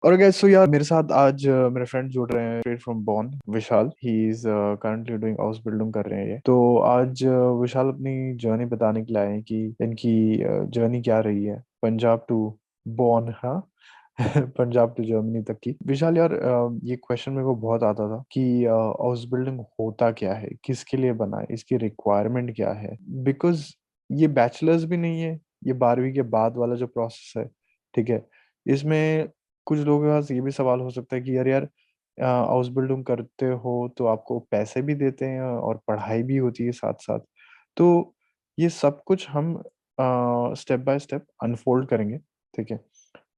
और गैस सो यार मेरे साथ आज मेरे फ्रेंड जुड़ रहे हैं straight from Bonn. Vishal he is currently doing house building कर रहे हैं ये। तो आज विशाल अपनी जर्नी बताने के लिए आए हैं कि इनकी जर्नी क्या रही है पंजाब टू बॉन। हाँ पंजाब टू जर्मनी तक की। विशाल यार ये क्वेश्चन मेरे को बहुत आता था कि हाउस बिल्डिंग होता क्या है, किसके लिए बना है, इसकी रिक्वायरमेंट क्या है। बिकॉज ये बैचलर्स भी नहीं है, ये 12वीं के बाद वाला जो प्रोसेस है, ठीक है। इसमें कुछ लोगों के पास ये भी सवाल हो सकता है कि यार यार हाउस बिल्डिंग करते हो तो आपको पैसे भी देते हैं और पढ़ाई भी होती है साथ साथ। तो ये सब कुछ हम स्टेप बाय स्टेप अनफोल्ड करेंगे, ठीक है।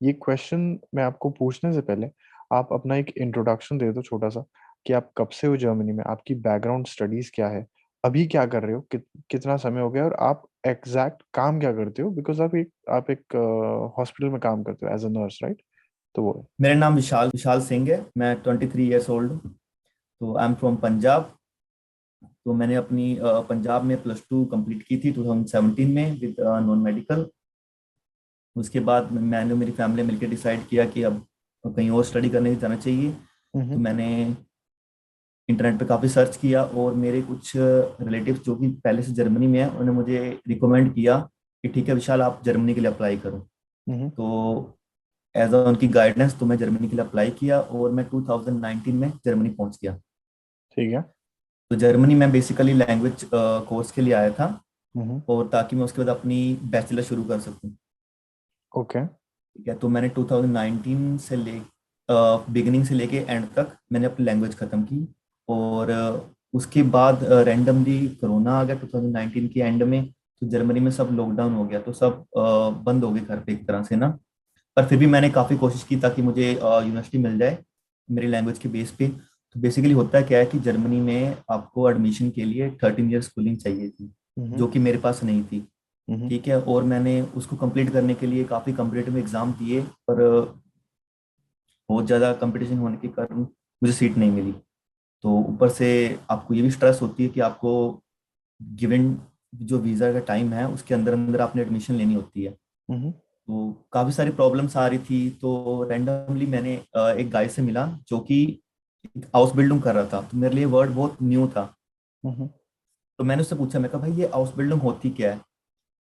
ये क्वेश्चन मैं आपको पूछने से पहले आप अपना एक इंट्रोडक्शन दे दो छोटा सा, कि आप कब से हो जर्मनी में, आपकी बैकग्राउंड स्टडीज क्या है, अभी क्या कर रहे हो, कितना समय हो गया, और आप एग्जैक्ट काम क्या करते हो। बिकॉज आप एक हॉस्पिटल में काम करते हो एज अ नर्स, राइट? तो वो है। मेरा नाम विशाल विशाल सिंह है। मैं 23 ईयर्स ओल्ड हूँ। तो आई एम फ्रॉम पंजाब। तो मैंने अपनी पंजाब में +2 कंप्लीट की थी 2017 में विद नॉन मेडिकल। उसके बाद मैंने मेरी फैमिली मिलकर डिसाइड किया कि अब कहीं और स्टडी करने जाना चाहिए। तो हम्म। मैंने इंटरनेट पे काफ़ी सर्च किया और मेरे कुछ रिलेटिव्स जो कि पहले से जर्मनी में है उन्होंने मुझे रिकमेंड किया कि ठीक है विशाल आप जर्मनी के लिए अप्लाई करो। हम्म। तो एज अ उनकी गाइडेंस तो मैं जर्मनी के लिए अप्लाई किया और मैं 2019 में जर्मनी पहुंच गया। ठीक है। तो जर्मनी में बेसिकली लैंग्वेज कोर्स के लिए आया था हम्म। और ताकि मैं उसके बाद अपनी बैचलर शुरू कर सकूं। ओके। ठीक है, तो मैंने 2019 से ले बिगिनिंग से लेके एंड तक मैंने अपनी लैंग्वेज ख़त्म की। और उसके बाद रैंडमली कोरोना आ गया 2019 के एंड में। तो जर्मनी में सब लॉकडाउन हो गया तो सब बंद हो गए घर पे एक तरह से ना। पर फिर भी मैंने काफ़ी कोशिश की ताकि मुझे यूनिवर्सिटी मिल जाए मेरी लैंग्वेज के बेस पे। तो बेसिकली होता है क्या है कि जर्मनी में आपको एडमिशन के लिए 13 ईयर स्कूलिंग चाहिए थी, हम्म। जो कि मेरे पास नहीं थी। हम्म। ठीक है, और मैंने उसको कंप्लीट करने के लिए काफ़ी कम्पिटेटिव एग्जाम दिए, पर बहुत ज़्यादा कंपटीशन होने के कारण मुझे सीट नहीं मिली। तो ऊपर से आपको ये भी स्ट्रेस होती है कि आपको गिवन जो वीज़ा का टाइम है उसके अंदर अंदर आपने एडमिशन लेनी होती है। हम्म। तो काफ़ी सारी प्रॉब्लम्स आ रही थी। तो रैंडमली मैंने एक गाय से मिला जो कि हाउस बिल्डिंग कर रहा था। तो मेरे लिए वर्ड बहुत न्यू था। हम्म। तो मैंने उससे पूछा, मैं कहा भाई ये हाउस बिल्डिंग होती क्या है।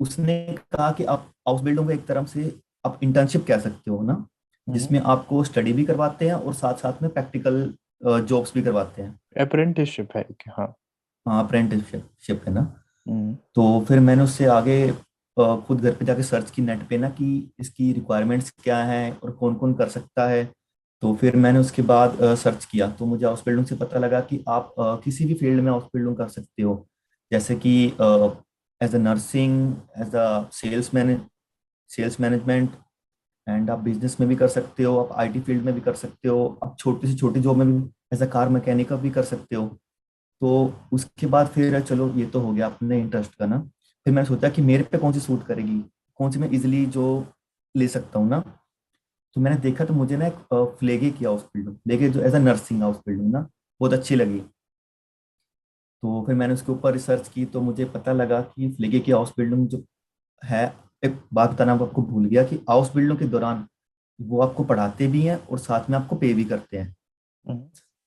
उसने कहा कि आप हाउस बिल्डिंग को एक तरह से आप इंटर्नशिप कह सकते हो ना, हम्म। जिसमें आपको स्टडी भी करवाते हैं और साथ साथ में प्रैक्टिकल जॉब्स भी करवाते हैं। अप्रेंटिसशिप है कि हाँ। हाँ, अप्रेंटिसशिप है ना। हम्म। तो फिर मैंने उससे आगे खुद घर पे जाके सर्च की नेट पे ना कि इसकी रिक्वायरमेंट्स क्या है और कौन कौन कर सकता है। तो फिर मैंने उसके बाद सर्च किया तो मुझे हाउस बिल्डिंग से पता लगा कि आप किसी भी फील्ड में हाउस बिल्डिंग कर सकते हो। जैसे कि as a nursing, as a sales management, and आप बिजनेस में भी कर सकते हो, आप आईटी फील्ड में भी कर सकते हो, आप छोटी से छोटी जॉब में भी एज अ कार मैकेनिक भी कर सकते हो। तो उसके बाद फिर चलो ये तो हो गया अपने इंटरेस्ट का ना। फिर मैंने सोचा कि मेरे पे कौन सी सूट करेगी, कौन सी मैं इजिली जो ले सकता हूँ ना। तो मैंने देखा तो मुझे ना एक फ्लेगे की हाउस बिल्डिंग फ्लेगे जो as a nursing house building ना बहुत अच्छी लगी। तो फिर मैंने उसके ऊपर रिसर्च की तो मुझे पता लगा कि फ्लेगे की हाउस बिल्डिंग जो है, एक बात बताना आपको भूल गया कि हाउस बिल्डिंग के दौरान वो आपको पढ़ाते भी हैं और साथ में आपको पे भी करते हैं। हम्म।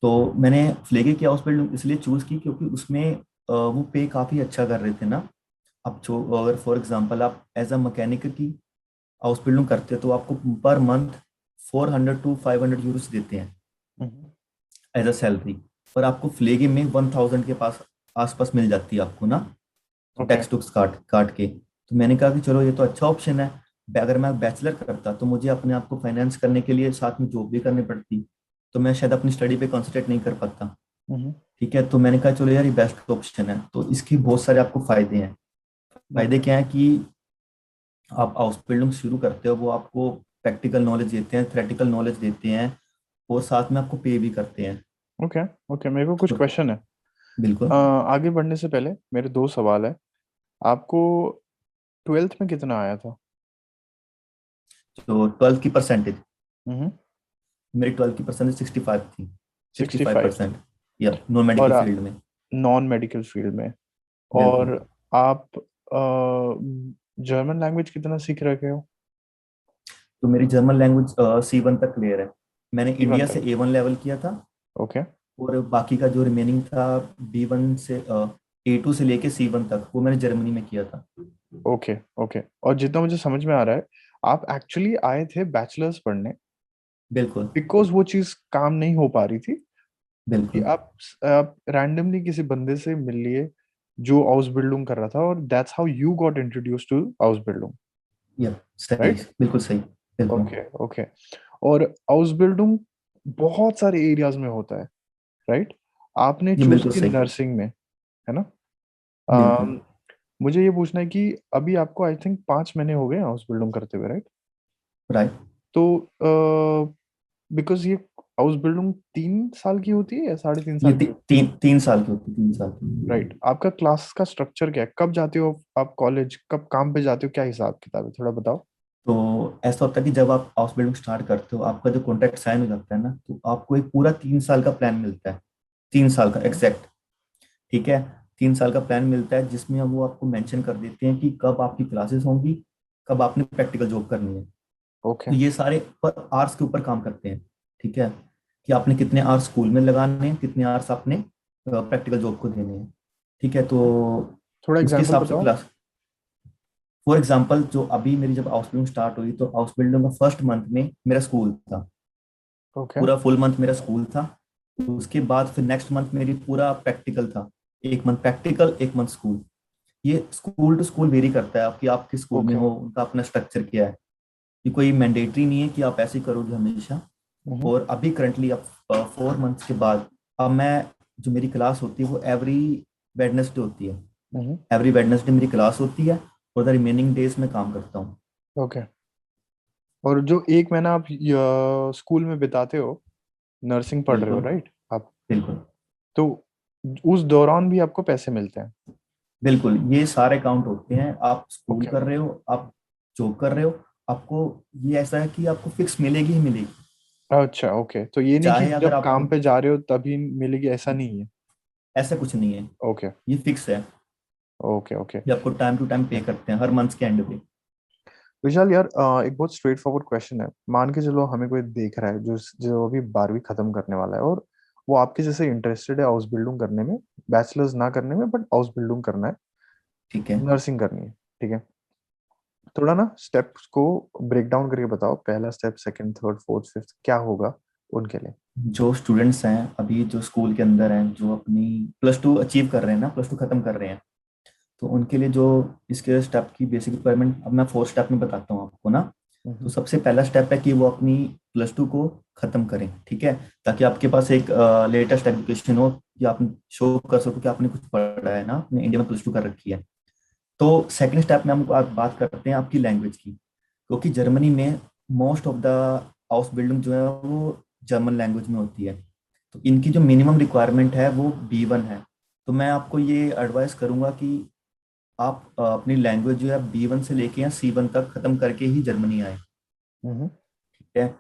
तो मैंने फ्लेगे की हाउस बिल्डिंग इसलिए चूज की क्योंकि उसमें वो पे काफी अच्छा कर रहे थे ना। अब जो अगर फॉर एग्जांपल आप एज अ मैकेनिक की हाउस बिल्डिंग करते हो तो आपको पर मंथ 400 to 500 यूरोस देते हैं हम्म। As a salary. और आपको फ्लेगे में 1000 के पास आसपास मिल जाती है आपको ना, ओके। टैक्स टुक्स काट काट के। तो मैंने कहा कि चलो ये तो अच्छा ऑप्शन है। अगर मैं बैचलर करता तो मुझे अपने आप को फाइनेंस करने के लिए साथ में जॉब भी करनी पड़ती, तो मैं शायद अपनी स्टडी पे कॉन्सेंट्रेट नहीं कर पाता। हम्म। ठीक है, तो मैंने कहा चलो यार ये बेस्ट ऑप्शन है। तो इसके बहुत सारे आपको फायदे हैं। फायदे ओके। क्या है कि आप हाउस बिल्डिंग शुरू करते हो वो आपको प्रैक्टिकल नॉलेज देते हैं, थ्योरेटिकल नॉलेज देते हैं और साथ में आपको पे भी करते हैं। ओके। ओके, मेरे को कुछ तो क्वेश्चन है। बिल्कुल। आगे बढ़ने से पहले मेरे दो सवाल है। आपको ट्वेल्थ में कितना आया था? तो 12 की परसेंटेज, हम्म। मेरी 12 की परसेंटेज 65 थी। सिक्सटी 65 फाइव थी। परसेंट या नॉन और मेडिकल फील्ड में। नॉन मेडिकल फील्ड में। बिल्कुल। और आप जर्मन लैंग्वेज कितना सीख रखे हो? तो मेरी जर्मन लैंग्वेज C1 तक क्लियर है। मैंने C1 इंडिया से तक। A1 लेवल किया था, ओके और बाकी का जो रिमेनिंग था B1 से A2 से लेके C1 तक, वो मैंने जर्मनी में किया था। Okay okay. और जितना मुझे समझ में आ रहा है, आप एक्चुअली आए थे बैचलर्स पढ़ने, बिल्कुल। बिकॉज वो चीज काम नहीं हो पा रही थी कि बिल्कुल। आप रैंडमली किसी बंदे से मिल लिए जो आउसबिल्डिंग कर रहा था, और that's how you got introduce to house building, या सही, राइट? बिल्कुल सही। बिल्कुल। Okay okay. और आउसबिल्डिंग बहुत सारे एरियाज में होता है, राइट? आपने ये चूज बिल्कुल की सही। नर्सिंग में, है ना? बिल्कुल। अम, मुझे ये पूछना है कि अभी आपको आई थिंक 5 महीने हो गए आउसबिल्डिंग करते हुए, राइट? राइट। तो बिकॉज ये हाउस बिल्डिंग 3 साल की होती है या 3.5 साल की होती तीन साल की होती है, 3 साल है, की। राइट? आपका क्लास का स्ट्रक्चर क्या है? कब जाते हो आप कॉलेज, कब काम पे जाते हो, क्या हिसाब किताब है, थोड़ा बताओ। तो ऐसा होता है कि जब आप हाउस बिल्डिंग स्टार्ट करते हो, आपका जो कॉन्ट्रैक्ट साइन हो जाता है ना, तो आपको एक पूरा 3 साल का प्लान मिलता है। 3 साल का एग्जैक्ट। ठीक है। 3 साल का प्लान मिलता है, जिसमें हम वो आपको मेंशन कर देते हैं कि कब आपकी क्लासेस होंगी, कब आपने प्रैक्टिकल जॉब करनी है। ओके तो ये सारे पर आवर्स के ऊपर काम करते हैं। ठीक है। कि आपने कितने आवर्स स्कूल में लगाने हैं, कितने आवर्स आपने प्रैक्टिकल जॉब को देने हैं। ठीक है। तो थोड़ा उसके एग्जांपल हिसाब से बताओ। क्लास, फॉर एग्जाम्पल, जो अभी मेरी जब हाउस बिल्डिंग स्टार्ट हुई, तो हाउस बिल्डिंग का फर्स्ट मंथ में मेरा स्कूल था। ओके पूरा फुल मंथ मेरा स्कूल था। उसके बाद फिर नेक्स्ट मंथ मेरी पूरा प्रैक्टिकल था। एक मंथ प्रैक्टिकल, एक मंथ स्कूल। ये स्कूल टू स्कूल वेरी करता है, आपकी आपके स्कूल में ओके। हो उनका अपना स्ट्रक्चर क्या है। ये कोई मैंडेटरी नहीं है कि आप ऐसे ही करोगे हमेशा। हम्म और अभी करंटली अब 4 मंथ्स के बाद, अब मैं, जो मेरी क्लास होती है वो एवरी वेडनेसडे होती है। हम्म। एवरी वेडनेसडे मेरी क्लास होती है, और द रिमेनिंग डेज में काम करता हूँ। ओके। और जो 1 महीना आप स्कूल में बिताते हो, नर्सिंग पढ़ रहे हो, बिल्कुल। राइट आप? बिल्कुल। तो उस दौरान भी आपको पैसे मिलते हैं? बिल्कुल, ये सारे काउंट होते हैं। आप स्कूल ओके। कर रहे हो, आप जॉब कर रहे हो, आपको ये ऐसा है कि आपको फिक्स मिलेगी ही मिलेगी। अच्छा ओके, तो ये नहीं कि चाहे अगर जब आपको, काम पे जा रहे हो तभी मिलेगी, ऐसा नहीं है? ऐसा कुछ नहीं है। ओके ये फिक्स है। Okay okay. ये आपको टाइम टू टाइम पे करते हैं हर मंथ के एंड पे। विशाल यार, एक बहुत स्ट्रेट फॉरवर्ड क्वेश्चन है। मान के चलो हमें कोई देख रहा है जो जो अभी 12वीं खत्म करने वाला है, और वो आपके जैसे इंटरेस्टेड है हाउस बिल्डिंग करने में, बैचलर्स ना करने में, बट हाउस बिल्डिंग करना है, ठीक है। नर्सिंग करनी है, ठीक है? थोड़ा ना स्टेप्स को ब्रेक डाउन करके बताओ, पहला step, second, third, fourth, fifth क्या होगा उनके लिए। जो स्टूडेंट्स हैं अभी, जो स्कूल के अंदर हैं, जो अपनी +2 अचीव कर रहे हैं ना, +2 खत्म कर रहे हैं, तो उनके लिए जो इसके स्टेप की बेसिक रिक्वायरमेंट, अब मैं 4 स्टेप में बताता हूँ आपको ना। तो हम्म सबसे पहला स्टेप है कि वो अपनी +2 को खत्म करें। ठीक है। ताकि आपके पास एक लेटेस्ट एजुकेशन हो, कि आप शो कर सको कि आपने कुछ पढ़ा है ना, आपने इंडिया में +2 कर रखी है। तो सेकंड स्टेप में हम बात करते हैं आपकी लैंग्वेज की, क्योंकि जर्मनी में most of the house building जो है वो जर्मन लैंग्वेज में होती है। तो इनकी जो मिनिमम रिक्वायरमेंट है वो B1 है। तो मैं आपको ये एडवाइस करूंगा कि आप अपनी लैंग्वेज जो है B1 से लेके या C1 तक खत्म करके ही जर्मनी आए। हम्म। ठीक है।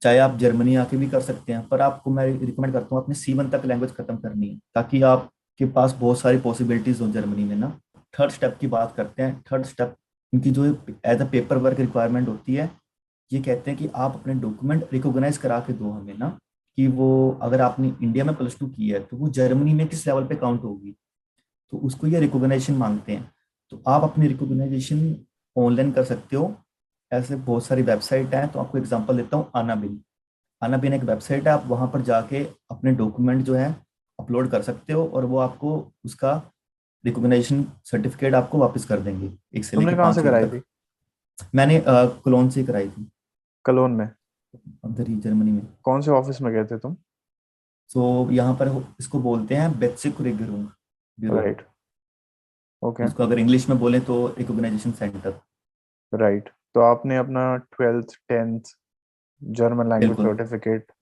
चाहे आप जर्मनी आके भी कर सकते हैं, पर आपको मैं रिकमेंड करता हूँ अपने C1 तक लैंग्वेज खत्म करनी है, ताकि आपके पास बहुत सारी पॉसिबिलिटीज हो जर्मनी में ना। थर्ड स्टेप की बात करते हैं। थर्ड स्टेप, इनकी जो as a paper work requirement होती है, ये कहते हैं कि आप अपने डॉक्यूमेंट रिकॉग्नाइज करा के दो हमें ना, कि वो, अगर आपने इंडिया में +2 की है तो वो जर्मनी में किस लेवल पे काउंट होगी। तो उसको ये रिकॉग्नाइजेशन मांगते हैं। तो आप अपनी रिकॉग्नाइजेशन ऑनलाइन कर सकते हो। ऐसे बहुत सारी वेबसाइट हैं, तो आपको एग्जांपल देता हूँ, आनाबिन। आनाबिन एक वेबसाइट है, आप वहां पर जाके अपने डॉक्यूमेंट जो है अपलोड कर सकते हो, और वो आपको उसका रिकॉग्नाइजेशन सर्टिफिकेट आपको वापस कर देंगे, 1 से तुमने लेके कहाँ से 5 ईयर कराई तक। थी? मैंने कोलोन से कराई थी, कलोन में? उधर ही जर्मनी में। कौन से ऑफिस में गए थे तुम? सो यहाँ पर इसको बोलते हैं बेसिक रिगरूंग ब्यूरो। राइट। ओके। इसको अगर इंग्लिश में बोले तो रिकॉग्नाइजेशन सेंटर। राइट। तो आपने अपना 12th 10th जर्मन लैंग्वेज बिल्कुल। सर्टिफिकेट,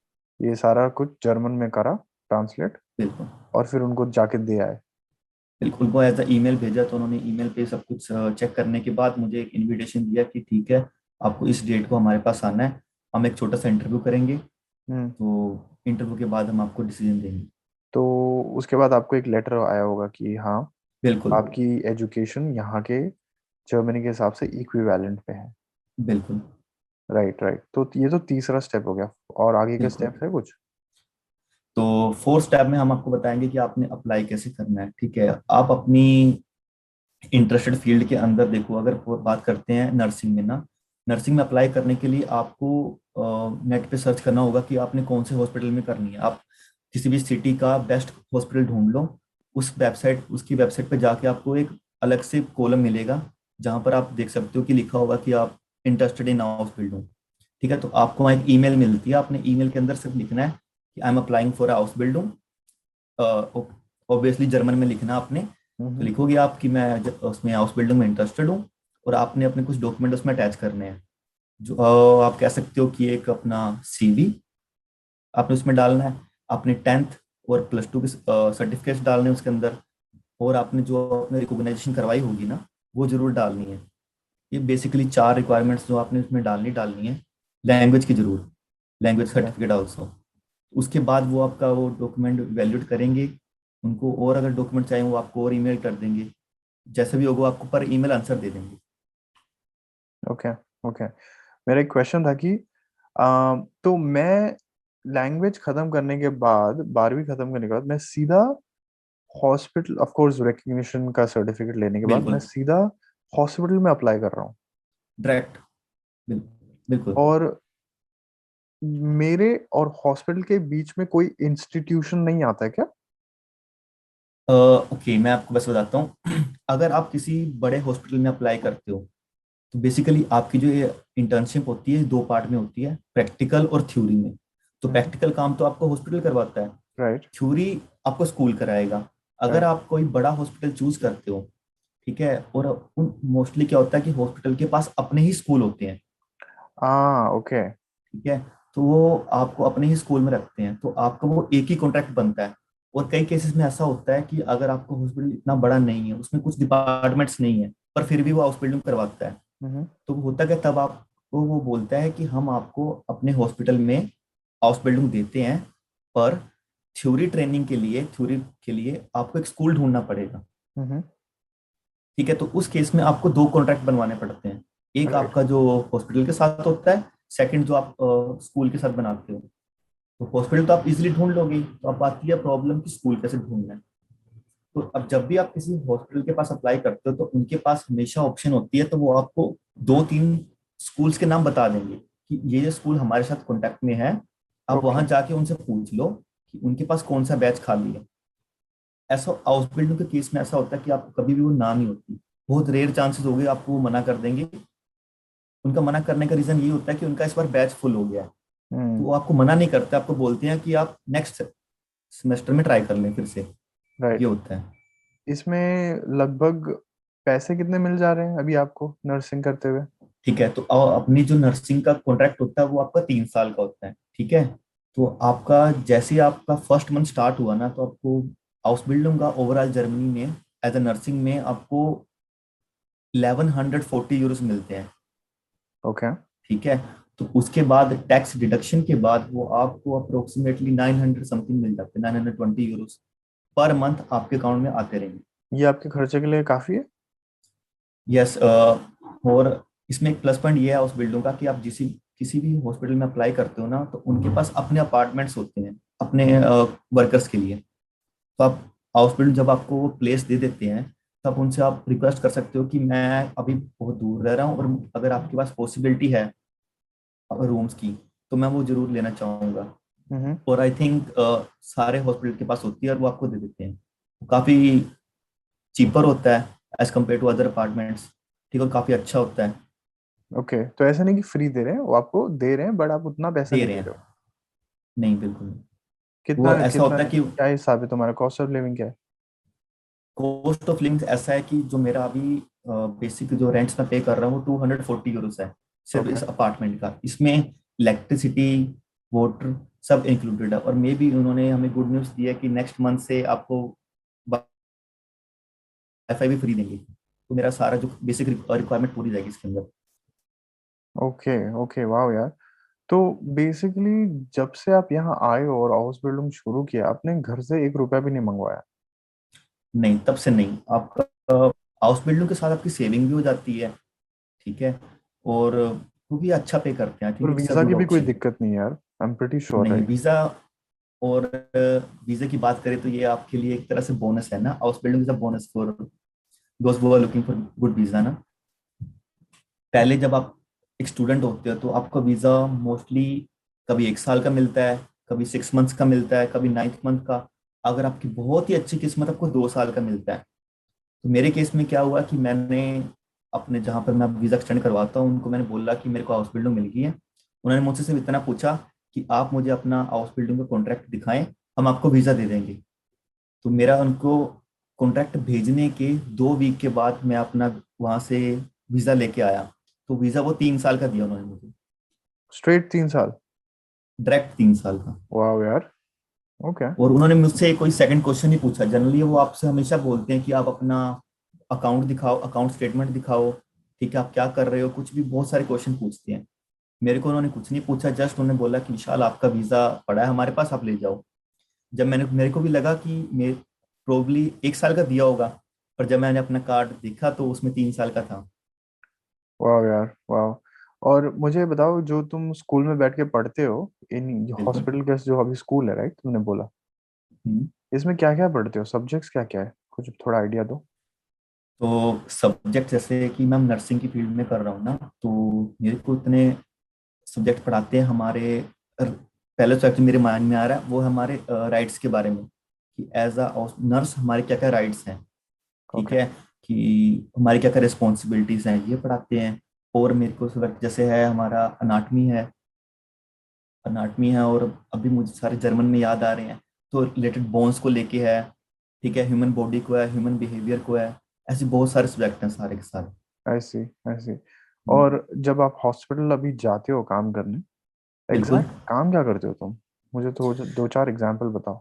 ये सारा कुछ जर्मन में करा, ट्रांसलेट, बिल्कुल। और फिर उनको जाके दे आए? बिल्कुल, वो एज अ ईमेल भेजा, तो उन्होंने ईमेल पे सब कुछ चेक करने के बाद मुझे एक इनविटेशन दिया कि ठीक है, आपको इस डेट को हमारे पास आना है, हम एक छोटा सा इंटरव्यू करेंगे। हम्म। तो इंटरव्यू के बाद हम आपको डिसीजन देंगे। तो उसके बाद आपको एक लेटर आया होगा कि हाँ, बिल्कुल। आपकी एजुकेशन यहाँ के जर्मनी के हिसाब से इक्विवेलेंट पे है? बिल्कुल। राइट राइट, तो ये तो तीसरा स्टेप हो गया, और आगे के बिल्कुल। स्टेप है कुछ? तो फोर्थ स्टेप में हम आपको बताएंगे कि आपने अप्लाई कैसे करना है। ठीक है, आप अपनी इंटरेस्टेड फील्ड के अंदर देखो। अगर वो बात करते हैं नर्सिंग में ना, नर्सिंग में अप्लाई करने के लिए आपको नेट पे सर्च करना होगा कि आपने कौन से हॉस्पिटल में करनी है। आप किसी भी सिटी का बेस्ट हॉस्पिटल ढूंढ लो, उसकी वेबसाइट पे जाके आपको एक अलग से कॉलम मिलेगा जहां पर आप देख सकते हो कि लिखा होगा कि आप इंटरेस्टेड इन हाउस बिल्डिंग। ठीक है, तो आपको वहाँ एक ईमेल मिलती है, आपने ईमेल के अंदर सिर्फ लिखना है कि I am applying for house building. Obviously German में लिखना आपने। तो हम्म। लिखोगे आप कि मैं उसमें हाउस बिल्डिंग में इंटरेस्टेड हूँ, और आपने अपने कुछ डॉक्यूमेंट उसमें अटैच करने हैं। जो आप कह सकते हो कि एक अपना सीवी आपने उसमें डालना है, अपने 10th और +2 के सर्टिफिकेट्स डालने हैं उसके अंदर, और आपने जो आपने रिकॉग्नाइजेशन करवाई होगी ना, वो जरूर डालनी है। ये बेसिकली 4 रिक्वायरमेंट्स जो आपने उसमें डालनी डालनी है। लैंग्वेज की जरूर, लैंग्वेज ओके सर्टिफिकेट ऑल्सो। उसके बाद वो आपका वो डॉक्यूमेंट वैलिडेट करेंगे उनको, और अगर डॉक्यूमेंट चाहिए वो आपको और ईमेल कर देंगे। जैसे भी होगा आपको पर ईमेल आंसर दे देंगे। Okay okay. मेरा एक क्वेश्चन था कि तो मैं लैंग्वेज खत्म करने के बाद, 12वीं खत्म करने के बाद मैं सीधा हॉस्पिटल, ऑफ कोर्स रिकग्निशन का सर्टिफिकेट लेने के बाद मैं बिल्कुल, सीधा हॉस्पिटल में अप्लाई कर रहा हूँ? डायरेक्ट। बिल्कुल। और मेरे और हॉस्पिटल के बीच में कोई इंस्टीट्यूशन नहीं आता है क्या? ओके, मैं आपको बस बताता हूँ। अगर आप किसी बड़े हॉस्पिटल में अप्लाई करते हो, तो बेसिकली आपकी जो ये इंटर्नशिप होती है 2 पार्ट में होती है, प्रैक्टिकल और थ्योरी में। तो प्रैक्टिकल काम तो आपको हॉस्पिटल करवाता है, राइट थ्योरी आपको स्कूल कराएगा। अगर राइट। आप कोई बड़ा हॉस्पिटल चूज करते हो, ठीक है, और उन मोस्टली क्या होता है कि हॉस्पिटल के पास अपने ही स्कूल होते हैं। हाँ ओके। ठीक है, तो वो आपको अपने ही स्कूल में रखते हैं, तो आपका वो एक ही कॉन्ट्रैक्ट बनता है। और कई केसेस में ऐसा होता है कि अगर आपका हॉस्पिटल इतना बड़ा नहीं है, उसमें कुछ डिपार्टमेंट्स नहीं है, पर फिर भी वो हाउस बिल्डिंग करवाता है, हम्म। तो होता क्या, तब आपको वो बोलता है कि हम आपको अपने हॉस्पिटल में हाउस बिल्डिंग देते हैं, पर थ्योरी के लिए आपको एक स्कूल ढूंढना पड़ेगा। हम्म। ठीक है, तो उस केस में आपको 2 कॉन्ट्रैक्ट बनवाने पड़ते हैं। एक राइट। आपका जो हॉस्पिटल के साथ होता है, सेकंड जो आप स्कूल के साथ बनाते हो। तो हॉस्पिटल तो आप इजीली ढूंढ लोगे, तो अब आती है प्रॉब्लम कि स्कूल कैसे ढूंढना है। तो अब जब भी आप किसी हॉस्पिटल के पास अप्लाई करते हो, तो उनके पास हमेशा ऑप्शन होती है, तो वो आपको 2-3 स्कूल्स के नाम बता देंगे कि ये स्कूल हमारे साथ कांटेक्ट में है। आप ओके। वहां जाके उनसे पूछ लो कि उनके पास कौन सा बैच खाली है। ऐसा हाउस बिल्डिंग के केस में ऐसा होता है कि आपको कभी भी वो ना नहीं होती। बहुत रेयर चांसेस हो गए आपको वो मना कर देंगे। उनका मना करने का रीजन ये होता है कि उनका इस बार बैच फुल हो गया है। तो हम्म। वो आपको मना नहीं करते, आपको बोलते हैं कि आप नेक्स्ट सेमेस्टर में ट्राई कर लें फिर से। ये राइट। होता है। इसमें लगभग पैसे कितने मिल जा रहे हैं अभी आपको नर्सिंग करते हुए? ठीक है, तो अपनी जो नर्सिंग का कॉन्ट्रैक्ट होता है वो आपका 3 साल का होता है। ठीक है, तो आपका जैसे ही आपका फर्स्ट मंथ स्टार्ट हुआ ना, तो आपको हाउस बिल्डिंग का ओवरऑल जर्मनी में एज अ नर्सिंग में आपको 1140 यूरोस मिलते हैं। ओके। ठीक है, तो उसके बाद टैक्स डिडक्शन के बाद वो आपको अप्रोक्सीमेटली 900 समथिंग मिल जाते हैं, 920 यूरोस पर मंथ आपके अकाउंट में आते रहेंगे। ये आपके खर्चे के लिए काफी है? यस। और इसमें एक प्लस पॉइंट ये है उस बिल्डिंग का कि आप किसी भी हॉस्पिटल में अप्लाई करते हो ना, तो उनके पास अपने अपार्टमेंट्स होते हैं अपने वर्कर्स के लिए। तो आप हाउस बिल्डिंग जब आपको वो प्लेस दे देते हैं, तब उनसे आप रिक्वेस्ट कर सकते हो कि मैं अभी बहुत दूर रह रहा हूँ, और अगर आपके पास पॉसिबिलिटी है रूम्स की, तो मैं वो जरूर लेना चाहूंगा। हम्म। और आई थिंक सारे हॉस्पिटल के पास होती है और वो आपको दे देते हैं। काफी चीपर होता है as compare to other apartments. ठीक है, और काफी अच्छा होता है। ओके, तो ऐसा नहीं कि फ्री दे रहे हैं, वो आपको दे रहे हैं बट आप उतना पैसा दे नहीं रहे दे हैं। रहे हो? नहीं, बिल्कुल नहीं। कितना वो ऐसा कितना होता है कि क्या हिसाब है तुम्हारा, कॉस्ट ऑफ लिविंग क्या है? कॉस्ट ऑफ लिविंग ऐसा है कि जो मेरा अभी बेसिक जो रेंट्स में पे कर रहा हूँ 240 यूरोस है, सिर्फ ओके। इस अपार्टमेंट का। इसमें इलेक्ट्रिसिटी, वाटर सब इंक्लूडेड है। और मे भी उन्होंने हमें गुड न्यूज़ दी है कि नेक्स्ट मंथ से आपको वाईफाई भी फ्री देंगे। तो मेरा सारा जो बेसिक रिक्वायरमेंट पूरी जाएगी इसके अंदर। ओके ओके, वाह यार। तो बेसिकली जब से आप यहाँ आए हो और हाउस बिल्डिंग शुरू किया, आपने घर से 1 रुपया भी नहीं मंगवाया? नहीं, तब से नहीं। आपका हाउस बिल्डिंग के साथ आपकी सेविंग भी हो जाती है। ठीक है, और वो भी अच्छा पे करते हैं, आई और थिंक इट्स अ वीजा की गुड भी कोई ऑप्शन। दिक्कत नहीं है यार, आई एम प्रीटी श्योर, नहीं राइट? वीजा, और वीजा की बात करें तो ये आपके लिए एक तरह से बोनस है ना, house building is a bonus for those who are looking for good visa ना। पहले जब आप एक स्टूडेंट होते हो तो आपका वीजा मोस्टली कभी 1 साल का मिलता है, कभी 6 मंथ्स का मिलता है, कभी 9th मंथ का। अगर आपकी बहुत ही अच्छी किस्मत, आपको 2 साल का मिलता है। तो मेरे केस में क्या हुआ कि मैंने अपने जहाँ पर मैं वीजा एक्सटेंड करवाता हूँ उनको मैंने बोला कि मेरे को हाउस बिल्डिंग मिल गई है। उन्होंने मुझसे सिर्फ इतना पूछा कि आप मुझे अपना हाउस बिल्डिंग का कॉन्ट्रैक्ट दिखाएं, हम आपको वीजा दे देंगे। तो मेरा उनको कॉन्ट्रैक्ट भेजने के 2 वीक के बाद मैं अपना वहां से वीजा लेके आया। तो वीजा वो 3 साल का दिया उन्होंने मुझे, स्ट्रेट 3 साल? डायरेक्ट 3 साल का। वाह यार। ओके। और उन्होंने मुझसे कोई सेकंड क्वेश्चन नहीं पूछा। जनरली वो आपसे हमेशा बोलते हैं कि आप अपना अकाउंट दिखाओ, अकाउंट स्टेटमेंट दिखाओ, ठीक है, आप क्या कर रहे हो, कुछ भी बहुत सारे क्वेश्चन पूछते हैं। मेरे को उन्होंने कुछ नहीं पूछा, जस्ट उन्होंने बोला कि विशाल आपका वीजा पड़ा है हमारे पास, आप ले जाओ। जब मैंने मेरे को भी लगा कि मैं प्रोबली 1 साल का दिया होगा, पर जब मैंने अपना कार्ड देखा तो उसमें 3 साल का था। वाह यार, वाह। और मुझे बताओ, जो तुम स्कूल में बैठ के पढ़ते हो इन बिल्कुल। हॉस्पिटल के, जो अभी स्कूल है, राइट, तुमने बोला, हम्म। इसमें क्या क्या पढ़ते हो? सब्जेक्ट्स क्या क्या है? कुछ थोड़ा आइडिया दो। तो सब्जेक्ट जैसे कि मैं नर्सिंग की फील्ड में कर रहा हूँ ना, तो मेरे को इतने सब्जेक्ट पढ़ाते हैं हमारे। पहले तो एक्चुअली मेरे माइंड में आ रहा है वो हमारे राइट्स के बारे में, कि एज अ नर्स हमारे क्या क्या राइट्स हैं, ठीक ओके। है, कि हमारी क्या क्या रिस्पॉन्सिबिलिटीज हैं, ये पढ़ाते हैं। और मेरे को सब्जेक्ट जैसे है हमारा अनाटमी है, अनाटमी है, और अभी मुझे सारे जर्मन में याद आ रहे हैं। तो रिलेटेड बोन्स को लेके है, ठीक है, ह्यूमन बॉडी को है, ह्यूमन बिहेवियर को है। ऐसे बहुत सारे सब्जेक्ट हैं सारे के सारे। आई सी, आई सी। हम्म। और जब आप हॉस्पिटल अभी जाते हो काम करने, बिल्कुल। एग्जैक्ट काम क्या करते हो तुम? मुझे तो दो चार एग्जांपल बताओ।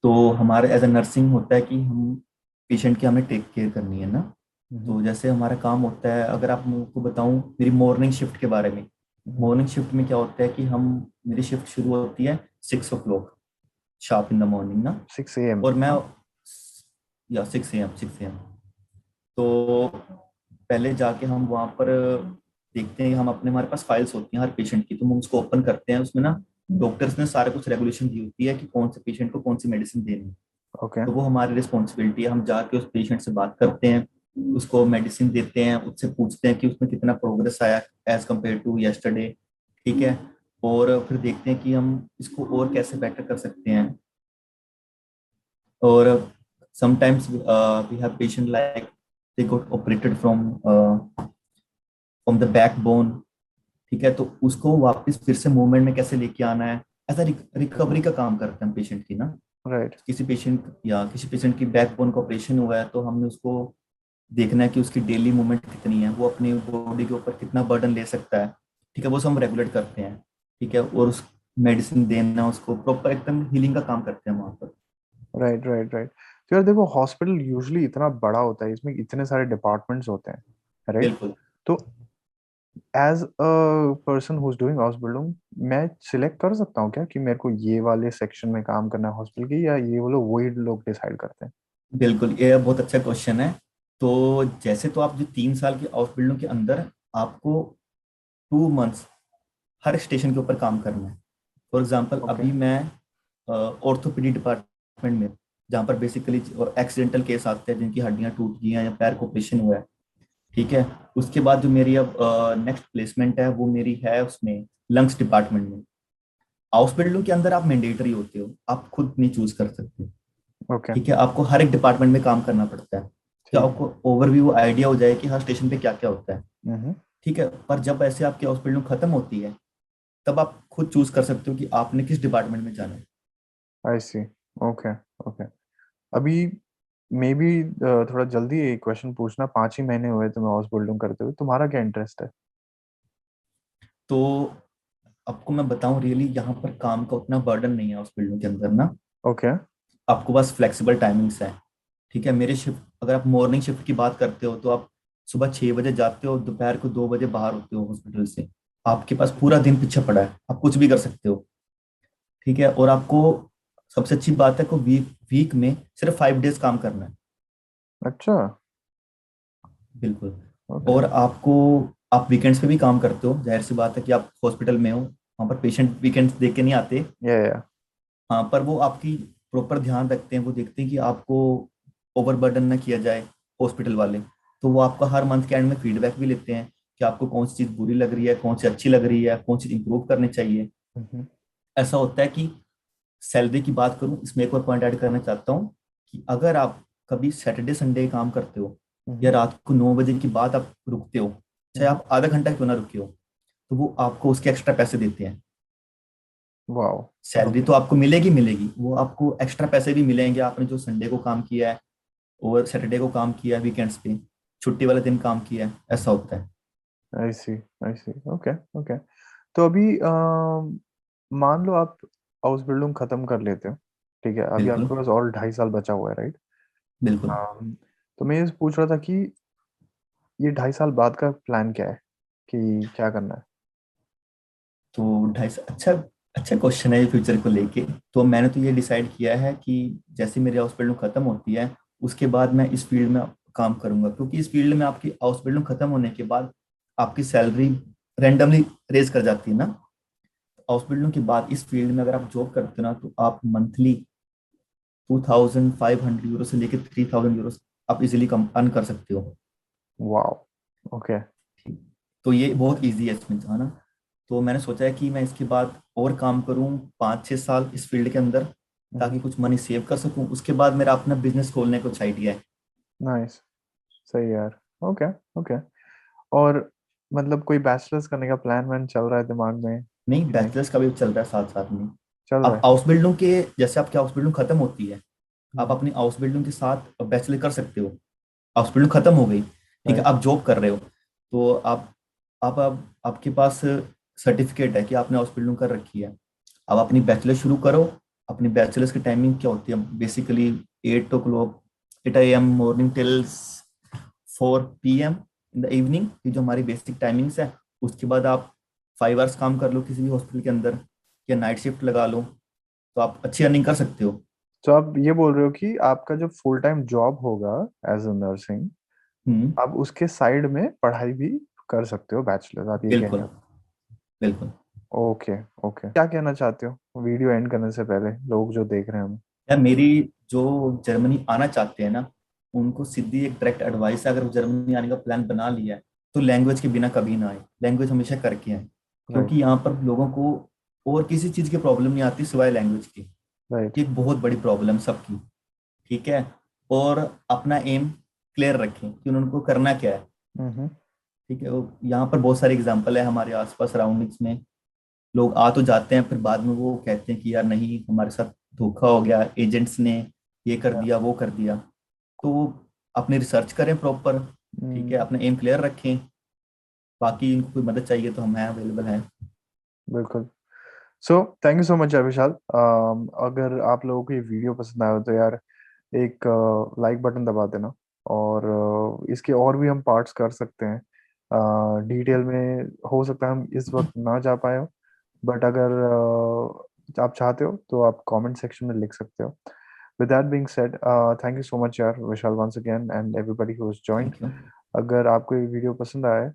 तो हमारे एज ए नर्सिंग होता है कि हम पेशेंट की हमें टेक केयर करनी है ना। हम्म। तो जैसे हमारा काम होता है, अगर आप मुझको बताऊं मेरी मॉर्निंग शिफ्ट के बारे में। हम्म। मॉर्निंग शिफ्ट में क्या होता है कि हम मेरी शिफ्ट शुरू होती है 6 o'clock sharp in the morning ना। 6 AM? और मैं, हाँ। या 6 AM तो पहले जाके हम वहाँ पर देखते हैं, हम अपने हमारे पास फाइल्स होती हैं हर पेशेंट की, तो हम उसको ओपन करते हैं। उसमें ना डॉक्टर्स ने सारे कुछ रेगुलेशन दी होती है कि कौन से पेशेंट को कौन सी मेडिसिन देनी है। ओके। तो वो हमारी रिस्पॉन्सिबिलिटी है, हम जाके उस पेशेंट से बात करते हैं, उसको मेडिसिन देते हैं, उससे पूछते हैं कि उसमें कितना प्रोग्रेस आया एज कम्पेयर टू यस्टरडे, ठीक है। और फिर देखते हैं कि हम इसको और कैसे बेटर कर सकते हैं। और sometimes we have patient like they got operated from the backbone, ठीक है, तो उसको वापस फिर से मूवमेंट में कैसे लेके आना है। ऐसा रिकवरी का काम करते हैं हम पेशेंट की ना। राइट। किसी पेशेंट की बैकबोन का ऑपरेशन हुआ है तो हमने उसको देखना है कि उसकी डेली मूवमेंट कितनी है, वो अपनी बॉडी के ऊपर कितना बर्डन ले सकता है, ठीक है, वो सब हम रेगुलेट करते हैं, ठीक है। और उस मेडिसिन देना, उसको प्रॉपर एकदम हीलिंग का काम करते हैं वहां पर। Right, right, right. तो यार देखो, हॉस्पिटल यूजुअली इतना बड़ा होता है, इसमें इतने सारे डिपार्टमेंट्स होते हैं, राइट? बिल्कुल। तो as a person who is doing house building, मैं सिलेक्ट कर सकता हूँ क्या कि मेरे को ये वाले सेक्शन में काम करना है हॉस्पिटल की, या ये वो लोग वही लोग डिसाइड करते हैं? बिल्कुल, ये बहुत अच्छा क्वेश्चन है। तो जैसे तो आप जो 3 साल की हाउस बिल्डिंग के अंदर आपको 2 मंथ्स हर स्टेशन के ऊपर काम करना है। For example okay. अभी मैं ऑर्थोपेडिक डिपार्टमेंट में, जहाँ पर बेसिकली एक्सीडेंटल केस आते हैं जिनकी हड्डियां टूट गई हैं या पैर को ऑपरेशन हुआ है, ठीक है। उसके बाद जो मेरी अब नेक्स्ट प्लेसमेंट है वो मेरी है उसमें लंग्स डिपार्टमेंट में। हाउस बिल्डिंग के अंदर आप मैंडेटरी होते हो, आप खुद नहीं चूज कर सकते, ओके। ठीक है, आपको हर एक डिपार्टमेंट में काम करना पड़ता है। तो ठीक है। आपको ओवरव्यू आइडिया हो जाए कि हर स्टेशन पे क्या क्या होता है, हम्म। ठीक है। पर जब ऐसे आपकी हाउस बिल्डिंग खत्म होती है तब आप खुद चूज कर सकते हो कि आपने किस डिपार्टमेंट में जाना है। आई सी। ओके। ओके। अभी मे बी थोड़ा जल्दी एक क्वेश्चन पूछना, 5 ही महीने हुए तुम्हें हाउस बिल्डिंग करते हुए, तुम्हारा क्या इंटरेस्ट है? तो आपको मैं बताऊं, रियली यहाँ पर काम का उतना बर्डन नहीं है हाउस बिल्डिंग के अंदर ना। ओके। आपको बस फ्लेक्सिबल टाइमिंग्स है, ठीक है। मेरे शिफ्ट, अगर आप मॉर्निंग शिफ्ट की बात करते हो तो आप सुबह 6 बजे जाते हो, दोपहर को 2 बजे बाहर होते हो हॉस्पिटल से। आपके पास पूरा दिन पीछे पड़ा है, आप कुछ भी कर सकते हो, ठीक है। और आपको सबसे अच्छी बात है को वीक वीक में सिर्फ 5 डेज काम करना है। अच्छा। बिल्कुल। ओके। और आपको आप वीकेंड्स पे भी काम करते हो, जाहिर सी बात है कि आप हॉस्पिटल में हो, वहाँ पर पेशेंट वीकेंड्स देख के नहीं आते। या हाँ, पर वो आपकी प्रॉपर ध्यान रखते हैं, वो देखते हैं कि आपको ओवरबर्डन ना किया जाए हॉस्पिटल वाले। तो वो आपका हर मंथ के एंड में फीडबैक भी लेते हैं कि आपको कौन सी चीज़ बुरी लग रही है, कौन सी अच्छी लग रही है, कौन सी इंप्रूव करनी चाहिए। हम्म ऐसा होता है कि सैलरी की बात करूं, इसमें एक और पॉइंट ऐड करना चाहता हूँ कि अगर आप कभी सैटरडे संडे काम करते हो या हम्म रात को 9 बजे के बाद आप रुकते हो, चाहे हम्म। आप आधा घंटा क्यों ना रुके हो, तो वो आपको उसके एक्स्ट्रा पैसे देते हैं। वाओ। Salary okay. तो आपको मिलेगी मिलेगी, वो आपको एक्स्ट्रा पैसे भी मिलेंगे, आपने जो संडे को काम किया है और सैटरडे को काम किया है, वीकेंड्स पे छुट्टी वाले दिन काम किया है, ऐसा होता है। आई सी। आई सी। ओके। ओके। तो अभी मान लो आप हाउस बिल्डिंग खत्म कर लेते हो, ठीक है, अभी बिल्कुल आपके पास और 2.5 साल बचा हुआ है, राइट? बिल्कुल। तो मैं ये पूछ रहा था कि ये 2.5 साल बाद का प्लान क्या है, कि क्या करना है? तो 2.5, अच्छा अच्छा क्वेश्चन है ये फ्यूचर को लेके। तो मैंने तो ये डिसाइड किया है कि जैसे मेरी हाउस बिल्डिंग खत्म होती है, उसके बाद मैं इस फील्ड में काम करूंगा, क्योंकि इस फील्ड में आपकी हाउस बिल्डिंग खत्म होने के बाद आपकी सैलरी रेंडमली रेज कर जाती है ना। हाउस बिल्डिंग के बाद इस फील्ड में अगर आप जॉब करते हो ना, तो आप मंथली 2,500 यूरो से लेकर 3,000 यूरो आप इजिली कम अर्न कर सकते हो। वाओ। ओके। तो ये बहुत ईजी है इसमें जाना। तो मैंने सोचा है कि मैं इसके बाद और काम करूं 5-6 साल इस फील्ड के अंदर, ताकि कुछ मनी सेव कर सकूं। उसके बाद मेरा अपना बिजनेस खोलने का कुछ आइडिया है। नाइस। सही यार। ओके। ओके। और मतलब कोई बैचलर्स करने का प्लान वैन चल रहा है दिमाग में नहीं, कि नहीं? बैचलर्स का भी चल रहा है साथ साथ में। चल रहा आप है। हाउस बिल्डिंग के, जैसे आपकी हाउस बिल्डिंग खत्म होती है, आप हम्म। अपनी हाउस बिल्डिंग के साथ बैचलर कर सकते हो। हाउस बिल्डिंग खत्म हो गई, ठीक है, राइट। आप जॉब कर रहे हो, तो आप आपके पास सर्टिफिकेट है कि आपने हाउस बिल्डिंग कर रखी है। अब अपनी बैचलर शुरू करो। अपनी बैचलर्स की टाइमिंग क्या होती है basically? 8 o'clock, 8 AM morning till 4 PM in the evening, ये जो हमारी बेसिक टाइमिंग्स है। उसके बाद आप 5 आवर्स काम कर लो किसी भी हॉस्पिटल के अंदर, या नाइट शिफ्ट लगा लो, तो आप अच्छी अर्निंग कर सकते हो। तो आप ये बोल रहे हो कि आपका जो फुल टाइम जॉब होगा एज अ नर्सिंग, हम्म। आप उसके साइड में पढ़ाई भी कर सकते हो, बैचलर, आप ये कह रहे बिल्कुल हो? बिल्कुल। ओके। ओके, क्या कहना चाहते हो वीडियो एंड करने से पहले, लोग जो देख रहे हैं हम? या मेरी जो जर्मनी आना चाहते हैं ना, उनको सीधी एक डायरेक्ट एडवाइस है, अगर वो जर्मनी आने का प्लान बना लिया है, तो लैंग्वेज के बिना कभी ना आए, लैंग्वेज हमेशा करके आए। क्योंकि राइट। यहाँ पर लोगों को और किसी चीज़ की प्रॉब्लम नहीं आती सिवाय लैंग्वेज की। राइट। ये एक बहुत बड़ी प्रॉब्लम सबकी। ठीक है। और अपना एम क्लियर रखें कि उनको करना क्या है। हम्म। ठीक है, यहाँ पर बहुत सारे एग्जाम्पल है हमारे आसपास सराउंडिंग्स में। लोग आ तो जाते हैं, फिर बाद में वो कहते हैं कि यार नहीं, हमारे साथ धोखा हो गया, एजेंट्स ने ये कर दिया वो कर दिया। तो वो अपनी रिसर्च करें प्रॉपर। ठीक है, हम्म। अपना एम क्लियर रखें। बाकी इनको कोई मदद चाहिए तो हम हैं, अवेलेबल हैं। बिल्कुल। So thank you so much यार विशाल। अगर आप लोगों को ये वीडियो पसंद आया हो तो यार एक लाइक बटन दबा देना। और इसके और भी हम पार्ट्स कर सकते हैं, डिटेल में। हो सकता है हम इस वक्त ना जा पाए हो, बट अगर आप चाहते हो तो आप कमेंट सेक्शन में लिख सकते हो। With that being said, thank you so much यार Vishal, once again, and everybody who has joined. Thank you. अगर आपको ये वीडियो पसंद आया है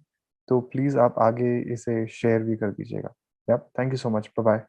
तो प्लीज़ आप आगे इसे शेयर भी कर दीजिएगा। Yup, thank you so much, bye bye.